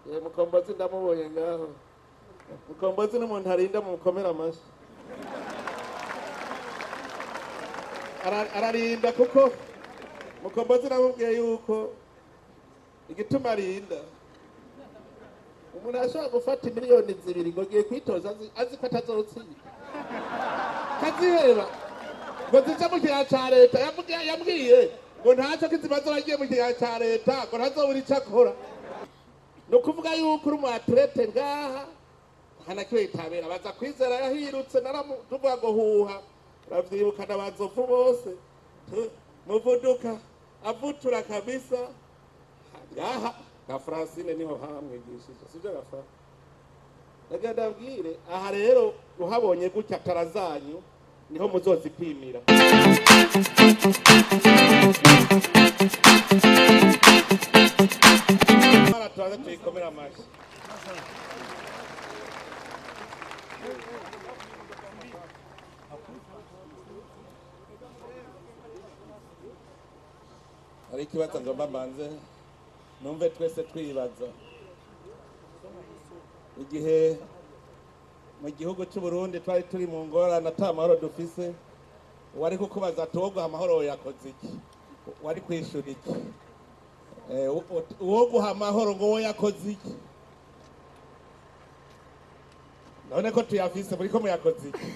Mukombozi ndamubonye ngaho. Mukombozi n'umuntu arinda mu mukomera amashi. Ararinda kuko Mukombozi namubwiye yuko igituma arinda umuntu ashobora gufata miliyoni 2 ngo giye kwitoza azi ko atazotsinda kaziheba ngo zica mu kiya ca leta yambwiye ngo ntacyo kizibazo bagiye mu kiya ca leta ngo ntazobura ico akora no kuvuga yuko uri umuatlete ngaha hanakiwe itabera baza kwizera yahirutse naramuvuga ngo huha ravyibuka n'abazovu bose muvuduka avutura kabisa ngaha ka Francine niho hamwigishije sivyo gafa ndagenda bwire aha rero uhabonye gutya tarazanyu niho muzozipimira mara twaza tuyikomera amashi ari kibazo ngomba mbanze numve twese twibaza igihe mu gihugu cy'u Burundi twari turi mu ngorane atamahoro dufise wari kukubaza togo amahoro yakoze iki wari kwishura iki uwo guha amahoro ngo wo yakoze iki none ko tuyafise muri ko muyakoze iki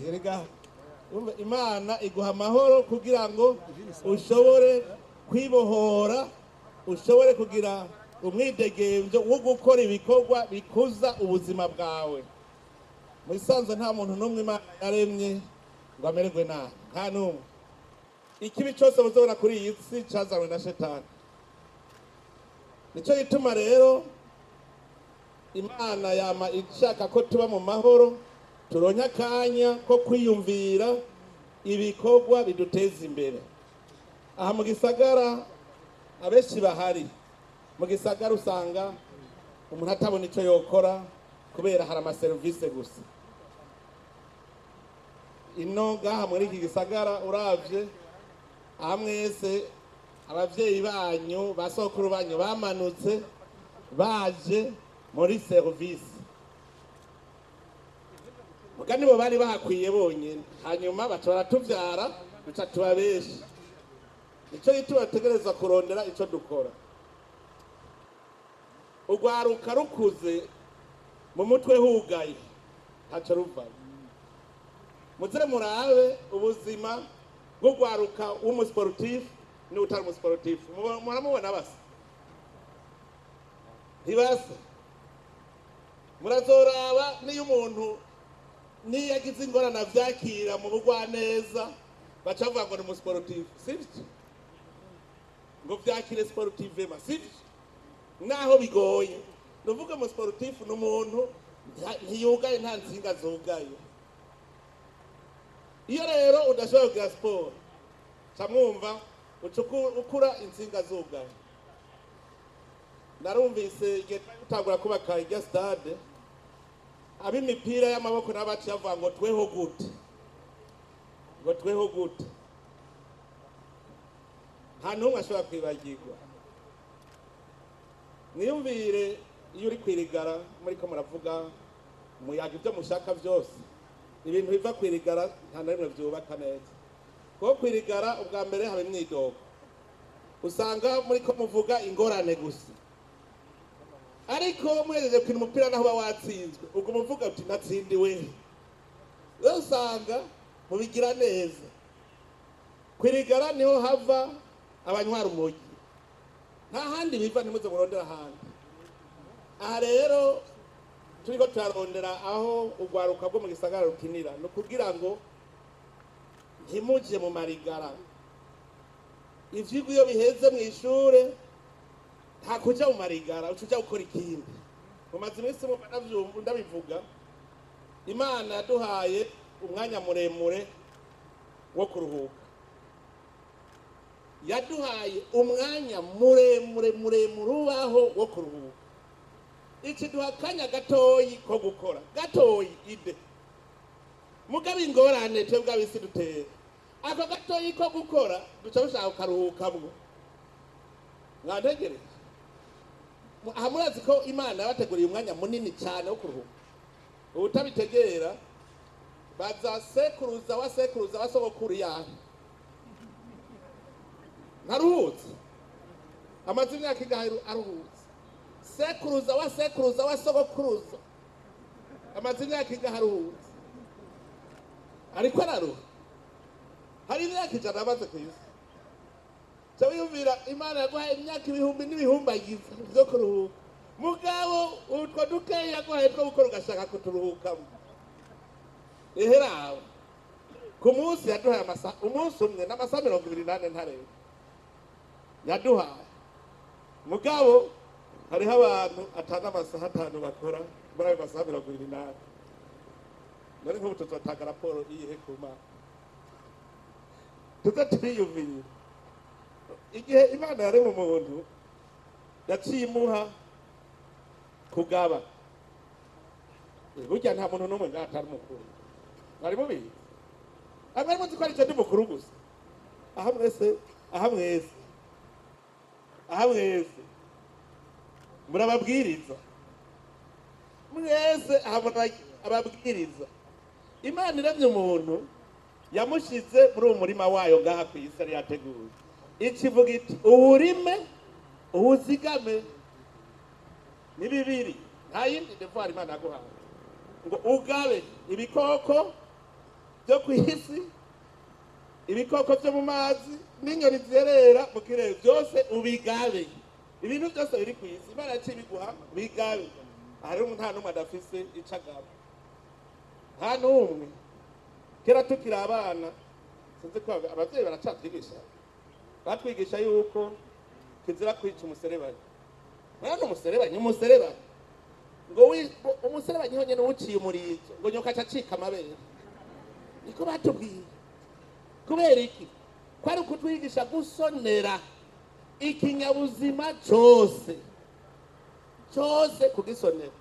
erega Imana iguha amahoro kugira ngo ushobore kwibohora ushobore kugira umwidegemvyo wo gukora ibikorwa bikuza ubuzima bwawe musanze nta muntu n'umwe Imana yaremye ngo amererwe nabi nta n'umwe ikibi cyose muzobona kuri iyi si cazanywe na shetani nico gituma rero Imana yama ishaka ko tuba mu mahoro turonka akanya ko kwiyumvira ibikorwa biduteza imbere aha mu gisagara abenshi bahari mu gisagara usanga umuntu atabona icyo yokora kubera hari amaserivisi gusa ino ngaha muri iki gisagara uravye amwese abavyeyi banyu basokuru banyu bamanutse baje muri service mugani bo bari bahakwiye bonyene hanyuma batora tuvyara duca tubabeshi nico gituma tegereza kurondera ico dukora ugwaruka rukuze mu mutwe hugaye haca ruvayo muzire murabe ubuzima bwo gwaruka w'umusportif ni utari umusportif muramubona basa ntibasa murazoraba niyo umuntu ni yagize ingorane avyakira mu bugwaneza bacavuga ngo ni umusportif sivyo ngo vyakire sportive ma sivyo naho bigoye nuvuga mu sportif n'umuntu ntiyugaye nta nzinga zugaye iyo rero udashobora kugira sport camwumva ukura inzinga zugaye narumvise igihe tutangura kubaka irya stade ab'imipira y'amaboko n'abaci yavuga ngo tweho gute nta n'umwe ashobora kwibagirwa mwiyumvire iyo uri kwirigara muri ko muravuga muyaga ibyo mushaka byose ibintu biva kwirigara nta na rimwe byubaka neza kuko kwirigara ubwa mbere haba imyidogo usanga muri ko muvuga ingorane gusa ariko muhejeje kwina umupira naho watsinzwe ubwo muvuga uti natsindiwe rero usanga mubigira neza kwirigara niho hava abanywa rumogi nta handi biva ntimuze murondera ahandi aha rero turiko turarondera aho ugwaruka bwo mu gisagara rukinira no kugira ngo ntimuje mu marigara ivyigwa iyo biheze mu ishure nta kuja mu marigara ucuja gukora ikindi mumaze iminsi ndabivuga Imana yaduhaye umwanya muremure wo kuruhuka yaduhaye umwanya muremure ubaho wo kuruhuka iki duha akanya gatoyi ko gukora gatoyi ide mugabe ingorane twebwe abisi dutera ako gatoyi ko gukora duca dushaka kukaruhukamwo mwantegereje aha murazi ko imana yabateguriye umwanya munini cyane wo kuruhuka. Ubutabitegera baza sekuruza wa sogokuru yawe ntaruhutse, amaze imyaka ingahe aruhutse. Sekuruza wa sogokuruza amaze imyaka ingahe aruhutse, ariko araruha. Hari imyaka 100 amaze ku isi. Cyabiyumvira Imana yaguhaye imyaka ibihumbi n'ibihumbagiza byo kuruhuka, mugabo utwo dukeya yaguhaye two gukora ugashaka kuturuhukamo. Eherawe ku munsi yaduhaye umunsi umwe n'amasaha 28 ntareba yaduhaye, mugabo hariho abantu atana amasaha 5 bakora muri ayo masaha 28. Nari nk'ubu tuzatanga raporo iyihe ku Mana, tuzaturiyumvira igihe Imana yari mu muntu yaciye imuha kugaba. Burya nta muntu n'umwe ngatari mukuru, bari mubizi abari muzi ko ari cyo ndi mukuru gusa. Aha mwese murababwiriza, mwese ababwiriza. Imana iravye umuntu yamushize muri uwo murima wayo ngaha ku isi yari yateguye, ikivuga iti uwurime uwuzigame. Ni bibiri, nta yindi devoir Imana yaguhaye ngo ugabe ibikoko byo ku isi, ibikoko byo mu mazi n'inyoni zerera mu kirere, byose ubigabe. Ibintu byose biri ku isi Imana yaciye biguha bigabe. Hari nta n'umwe adafise icagabo, nta n'umwe. Kera tukiri abana, sinzi ko abavyeyi baracatwigisha, batwigisha yuko kizira kwica umuserebanyi. Mwana umuserebanyi ngo umuserebanyi ho nyene uciye umurizo ngo nyoka acika amabere. Niko batubwiye. Kubera iki? Kwari kutwigisha gusonera ikinyabuzima cyose kugisonera.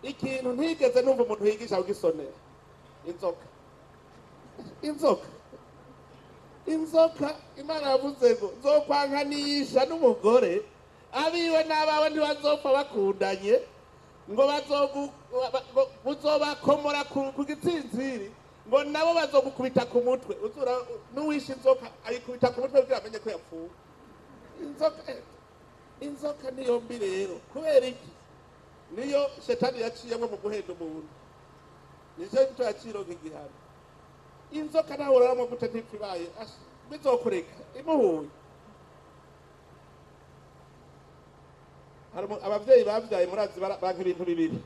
Ikintu ntigeze numva umuntu yigisha kugisonera: inzoka. Imana yavuze ngo nzokwankanisha n'umugore, abiwe n'abawe ntibazopfa bakundanye, ngo buzobakomora ku gitsinziri, ngo nabo bazogukubita ku mutwe. N'uwishe inzoka ayikubita ku mutwe kugira amenye ko yapfuye. Inzoka niyo mbi rero. Kubera iki? Niyo shetani yaciyemo mu guhenda umuntu, nizo gito yacironka igihano. Inzoka nawe uraramo gute ntipibaye bizokureka imuhuye. Abavyeyi bavyaye murazi banka ibintu bibiri: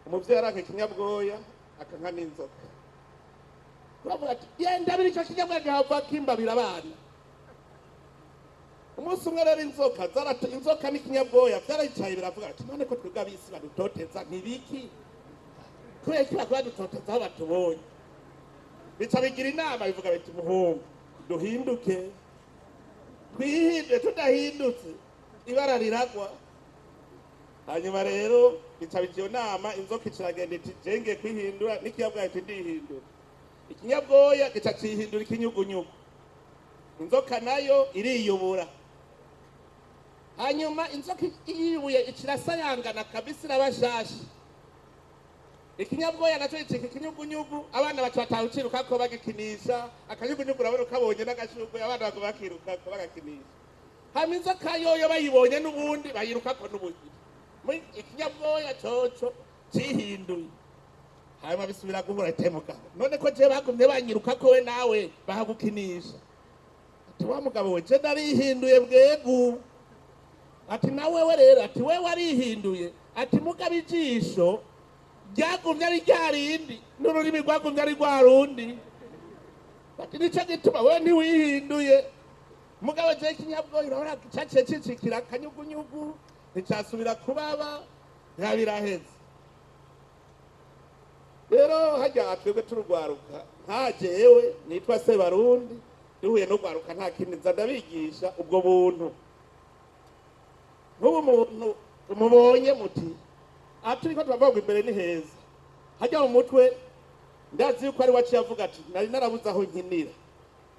umuvyeyi aranka ikinyabwoya akanka n'inzoka. Uravuga ati yenda biri cyo kinyabwoya gihava kimbabira abana. Umunsi umwe rero inzoka n'ikinyabwoya byarayicaye biravuga ati none ko twebwe abisi badutoteza ntibiki, kubera ko badutoteza aho batubonye. Bica bigira inama bivuga biti muhungu duhinduke, twihinde, tudahindutse ibara riragwa. Hanyuma rero bica bigiyo nama, inzoka iciragenda iti jenge kwihindura, n'ikinyabwoya iti ndihindura. Ikinyabwoya gica cihindura ikinyugunyugu, inzoka nayo iriyubura. Hanyuma inzoka iyibuye icirasayangana kabisa irabashashi. Ikinyabwoya naco icika ikinyugunyugu, abana bacu batawuciruka ko bagikinisha. Akanyugunyugu urabona kabonye n'agashurwe, abana bago bakiruka ko bagakinisha. Hama inzoka yoyo bayibonye n'ubundi bayiruka ko n'ubundi. Ikinyabwoya coco cihinduye, hanyuma bisubira guhura temuka. None ko je bagumye banyiruka ko we nawe bahagukinisha. Ati wa mugabo we je narihinduye bwegu. Ati nawe rero, ati we warihinduye, ati mugabo ijisho ryagumye ari ryarindi n'ururimi rwagumye ari rwarundi. Ati nico gituma we ntiwihinduye. Mugabo je ikinyabwoya urabona caciye cicikira akanyugunyugu, nticasubira kubaba, yabiraheze. Rero hajya twebwe turugwaruka, nta jewe nitwa Sebarundi, duhuye no gwaruka nta kindi nza ndabigisha ubwo buntu. Nk'ubu umuntu umubonye muti aturiko tubavuga ngo imbere ni heza, hajya mu mutwe ndazi yuko ari waciye avuga ati nari narabuze aho nkinira,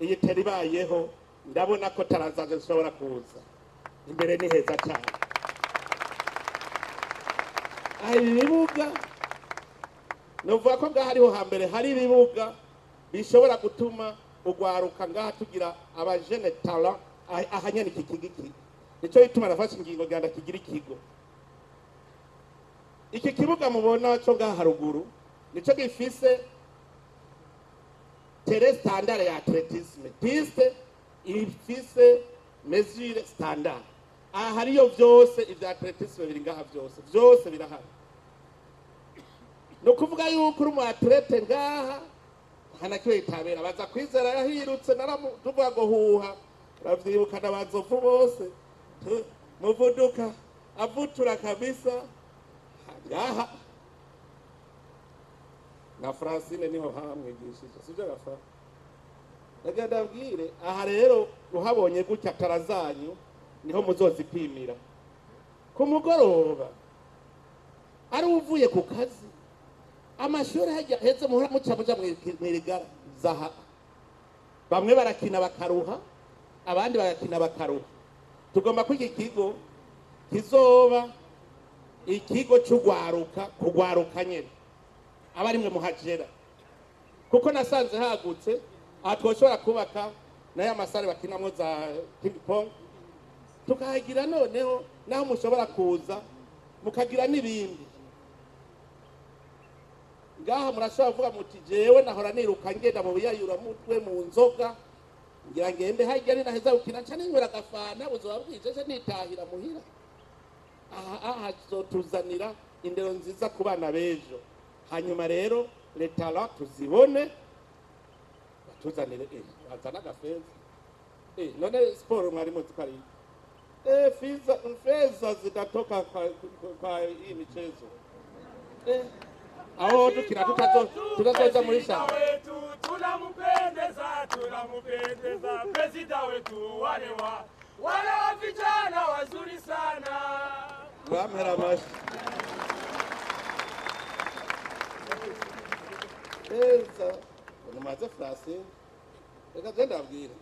iyi teri bayeho ndabona ko tarazaje zishobora kuza, imbere ni heza cyane. aha ibi bibuga novuga ko ngaha hariho hambere hari ibibuga bishobora gutuma ugwaruka ngaha tugira abajene talent ahanyana iki kigiki nico bituma nafashe ingingo ganda kigira ikigo. Iki kibuga mubona cyo ngaha haruguru nico gifise tere standard ya atletisme, piste ifise mesure standard. Aha hariyo vyose ivya atletisme biri ngaha vyose birahari. No kuvuga yuko uri mu atlete ngaha hanakiwe itabera baza kwizera yahirutse tuvuga ngo huha bavyibuka n'abazovu bose muvuduka avutura kabisa ngaha na Francine niho hamwigishije sivyo gafa agenda abwire aha rero uhabonye gutya tarazanyu niho muzozipimira ku mugoroba ari uvuye ku kazi amashuri heze muhora muca muja mwirigara zaha bamwe barakina bakaruha abandi barakina bakaruha. Tugomba ko iki kigo kizoba ikigo c'ugwaruka kugwaruka nyene abari mwe muhagera kuko nasanze hagutse aha twoshobora kubaka nayo amasare bakinamwo za ping pong tukahagira noneho naho mushobora kuza mukagira n'ibindi ngaha murashobora kuvuga muti jewe nahora niruka ngenda mu biyayura mutwe mu nzoga ngira ngende hajya ni naheza gukina cyane nywera agafana buzoba bwije je nitahira muhira. Aha tuzanira indero nziza ku bana bejo hanyuma rero letala tuzibone tuzanire azana gafeza none sport mwari muzikari feza zitatoka kwa hii michezo aho dukina tutazoza muri shamba tunamupendeza presida wetu wale wa vijana wazuri sana. Wamera mashi eza unumaze Francine reka genda abwire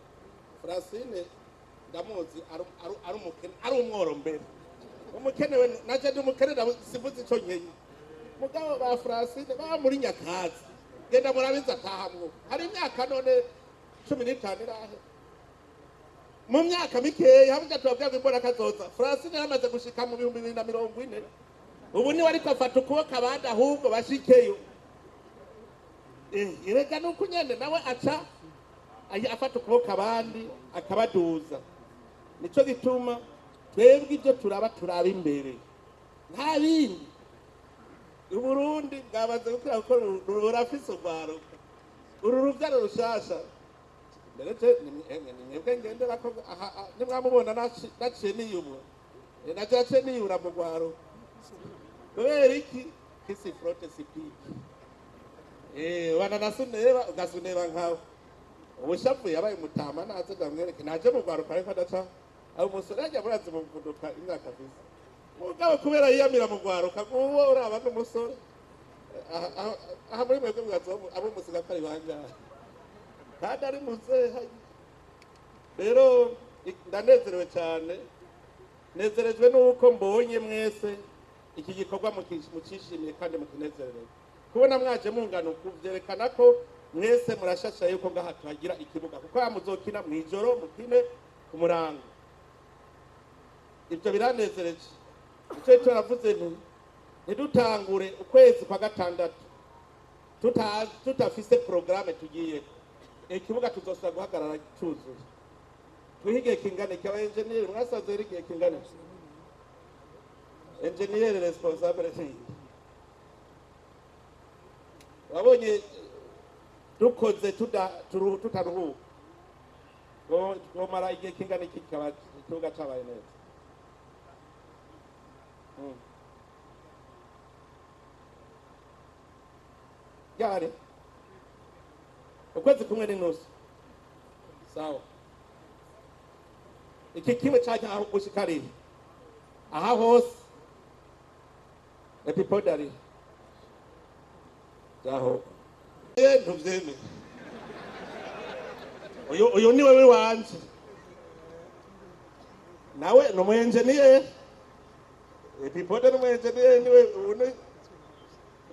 Francine ndamuzi ari umworo mbere umukenewe naje ndi umukene sivuze ico nkenye mugabo ba Francine ba muri Nyakazi genda murabiza atahamwo hari imyaka none 15 irahe mu myaka mikeya hamwe tubabwira imbona kazoza Francine yamaze gushika mu 2040 ubu ni wari kwafata ukuboko abandi ahubwo bashikeyo irega nuko nyene nawe aca afata ukuboko abandi akabaduza nico gituma twebwe ibyo turaba imbere nta bindi Uburundi bwabaze gukira ko rurafise ugwaruka uru rubyaro rushasha ndetse nimwebwe ngendera ko nimwamubona naciye niyubura naciye niyura mu gwaruka kubera iki kisi frote sipiki wana nasuneba ugasuneba nkawe ubushafu yabaye mutama naze ndamwereke naje mu gwaruka ariko adaca abo musore ajya murazi mu mvuduka imyaka visa mugabo kubera yiyamira mu gwaruka uwo uraba n'umusore aha muri mwebwe mwazo abo musiga kari bangahe kandi ari muzeha rero ndanezerewe cyane nezerejwe nuko mbonye mwese iki gikorwa mukishimiye kandi mukinezerewe kubona mwaje mungana kuvyerekana ko mwese murashashaye yuko ngaha tuhagira ikibuga kuko muzokina mwijoro mukine ku murango ibyo biranezereje icyo turavuze ntidutangure ukwezi kwa gatandatu tutafise programme tugiye ikibuga tuzosaba guhagarara cyuzuye twihigiye kingane cy'aba engineer mwasaze rigiye kingane engineer responsibility wabonye dukoze tutaruhuka ngo mara igihe kingane kikaba ikibuga cyabaye neza Yari ukwezi kumwe n'inusu sawa iki kimwe cyajya aho gushikari aha hose epipodari zaho ntuvyeme uyu ni wewe wanje nawe no mu engineer Epipode n'umuenjeniyeri niwe une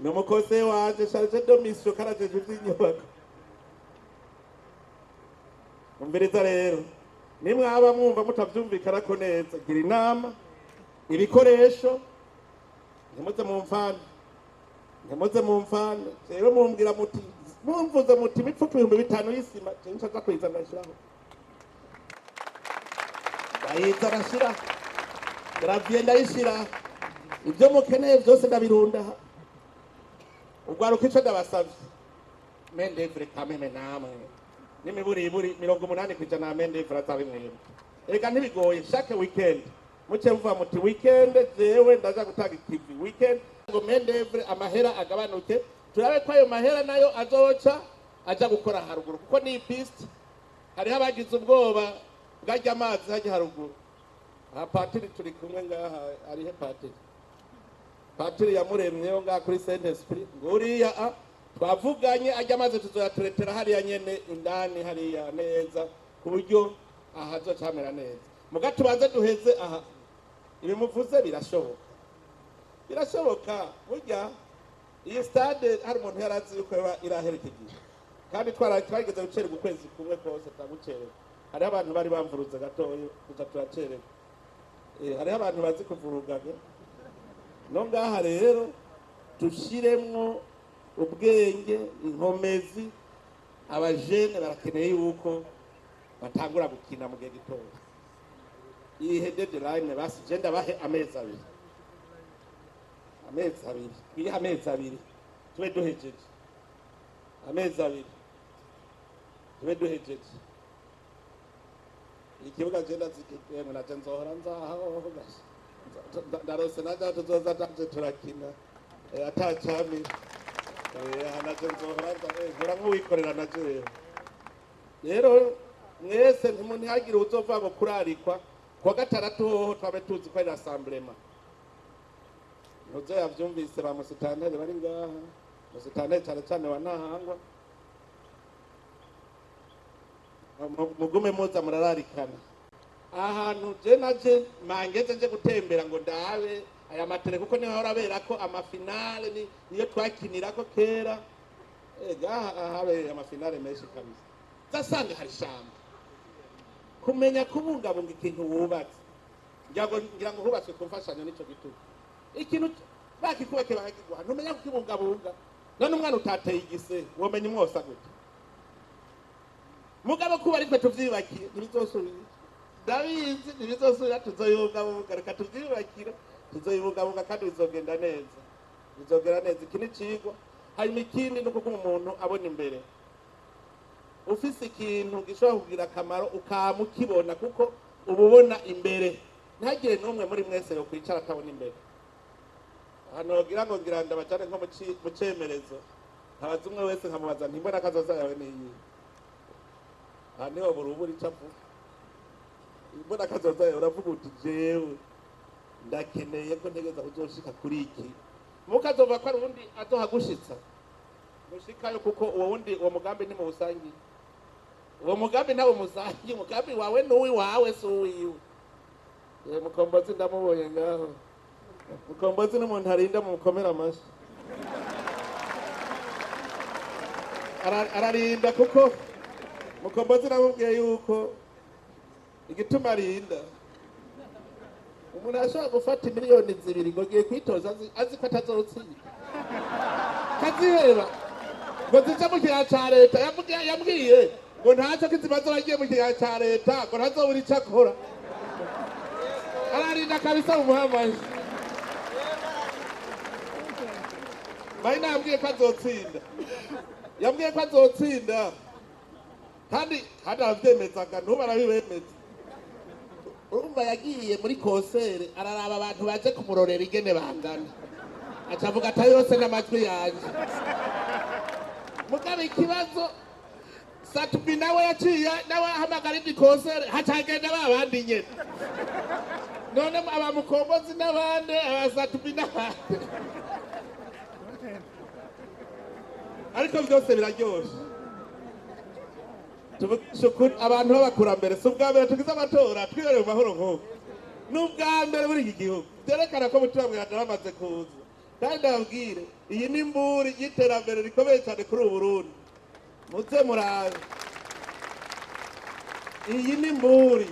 n'umukose wanje charge de mission karajeje ivy'inyubako. Umviriza rero nimwaba mwumva mutavyumvikana ko neza gira inama ibikoresho ntimuze jewe mumbwira muti mumvuze muti bipfupa 5,000 y'isima je ncaza kwiza ndashiraho ndayiza arashira gravie ndayishira ibyo mukeneye byose ndabirunda ugwaruka ico ndabasavye mendevre kameme namwe n'imiburiburi 80% mendevre azabimwira reka ntibigoye chaque weekend muce mvuga muti weekend jewe ndaja gutanga ikivi weekend ngo mendevre amahera agabanuke turabe ko ayo mahera nayo azoca aja gukora haruguru kuko ni piste hariho abagize ubwoba bwajya amazi hajya haruguru aha patiri turi kumwe ngaha arihe patiri yamuremyeho ngaha kuri Saint Esprit nguriya twavuganye ajya amazi tuzoyaturetera hariya nyene indani hariya neza ku buryo aha azocamera neza muga tubanze duheze aha ibimuvuze birashoboka burya iyi stade hari umuntu yarazi yuko iraherekeje kandi twarigeze gucererwa ukwezi kumwe kose twagucererwa hariho abantu bari bamvuruze gatoyo kuza turacererwa hariho abantu bazi kuvurugaga no ngaha rero dushiremwo ubwenge inkomezi abajene barakeneye yuko batangura gukina mu gihe gitoya iyi deadline basi genda bahe amezi abiri tube duhejeje ikibuga genda zikemwe naje nzohora nzaho ndarose naje tuzoza tanje turakina atacami naje nzohora nkora nk'uwikorera naje rero mwese ntimuntu hagira uzova ngo kurarikwa kwa gatandatu hoho twabe tuzi ko ari rassemblement Noze yavyumvise ba musitanteri bari ngaha musitanteri cyane wa Ntahangwa mugume muza murararikana ahantu je naje mangeze nje gutembera ngo ndabe aya matere kuko niho horabera ko amafinale niyo twakinira ko kera gaha habe amafinale menshi kabisa zasanga hari shamba kumenya kubungabunga ikintu wubatse ngira ngo hubatswe kumfashanyo nico gituko ikintu bakikubake bakigwa ntumenya kukibungabunga none umwana utateye igise womenya umwosa gute mugabo kuba ari twe tuvyibakiye ntibizosubira ndabizi ntibizosubira tuzoyungabunga reka tuvyibakire tuzoyibungabunga kandi bizogenda neza ikindi cigwa hanyuma ikindi no kuko umuntu abona imbere ufise ikintu gishobora kugira akamaro ukamukibona kuko ububona imbere ntagire n'umwe muri mwese yo kwicara atabona imbere hano gira ngo ngira ndabacane nko mu cemerezo ntabaza umwe wese nkamubaza ntimbona kazoza yawe niyi niho burubura icavu imbona kazoza yawe uravuga uti jewe ndakeneye ko ntegeza kuzoshika kuri iki mukazova ko ari ubundi azohagushitsa mushikayo kuko uwo wundi uwo mugambi ni mu busangi uwo mugambi nawe musangi umugambi wawe n'uwi wawe si uwiwe mukombozi ndamubonye ngaho mukombozi n'umuntu arinda mu mukomera amashi ararinda kuko mukombozi namubwiye yuko igituma arinda umuntu ashobora gufata 2 miliyoni ngo agiye kwitoza azi ko atazotsinda kaziheba ngo zija mu kiya ca leta yambwiye ngo ntaco kizibazo bagiye mu kiya ca leta ngo ntazobura ico akora ararinda kabisa mu muhamaji bari nambwiye ko azotsinda yambwiye ko azotsinda kandi aravyemezaga ntuba arabibemeza urumva yagiye muri konsere araraba abantu baje kumurorera ingene bangana acavuga ati yose n'amajwi yanje mugabe ikibazo Satubi nawe yaciye nawe ahamagara indi konsere hacagenda babandi nyene none abamukombozi n'abandi abasatubi n'abandi ariko byose biraryoshe abantu b'abakurambere si ubwa mbere tugize amatora twibereye mu mahoro nk'uko n'ubwa mbere muri iki gihugu byerekana ko mutima mwihaje bamaze kuza kandi ndababwire iyi ni imburi y'iterambere rikomeye cyane kuri ubu Burundi muze murabe iyi ni imburi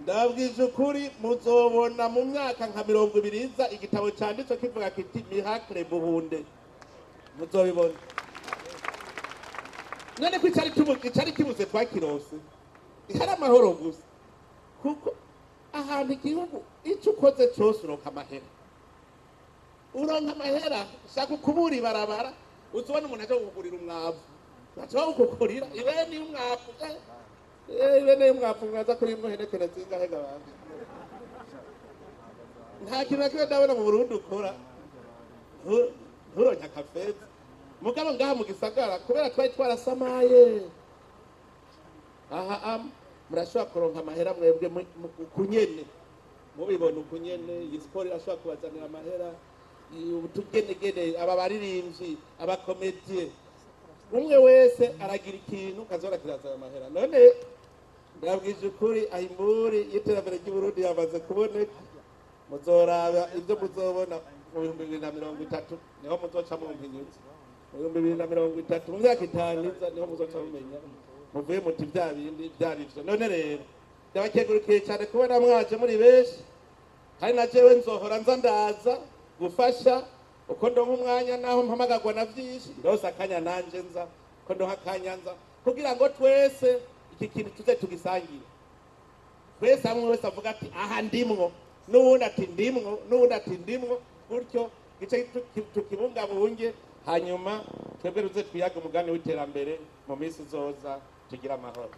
ndabwije ukuri muzobona mu myaka nka 20 iza igitabo cyanditse kivuga kiti Miracle Buhunde muzobibona none ko icari kibuze twakirose ihari amahoro gusa kuko ahantu igihugu icyo ukoze cyose uronka amahera shaka ukubura ibarabara uzobona umuntu aje kugurira umwavu aje kugurira iwe ni umwavu iwe ni umwavu mwaza kuri muhenekere zingahe gabandi nta kintu nakimwe ndabona mu Burundi ukora nturonka akafeza mugabo ngaha mu gisagara kubera twari twarasamaye aha murashobora kuronka amahera mwebwe kunyene mubibona ukunyene iyi siporo irashobora kubazanira amahera utugenegene aba baririmbyi abakomediye umwe wese aragira ikintu kazora kirazana amahera none ndabwije ukuri ahimburi y'iterambere ry'Uburundi yamaze kuboneka muzoraba ibyo muzobona mu 2030 niho muzoca mu mpinyuzi mu 2030 mu myaka 5 iza niho muzoca mumenya muvuye muti bya bindi byarivyo none rero ndabakegurukiye cyane kubona mwaje muri benshi kandi na jewe nzohora nza ndaza gufasha uko ndonka umwanya naho mpamagagwa na vyinshi ndose akanya nanje nza ko ndonka akanya nza kugira ngo twese iki kintu tuze tugisangire twese amwe wese avuga ati aha ndimwo n'uwundi ati ndimwo n'uwundi ati ndimwo gutyo gice tukibungabunge hanyuma twebwe ruze twiyaga umugani w'iterambere mu minsi izoza tugira amahoro.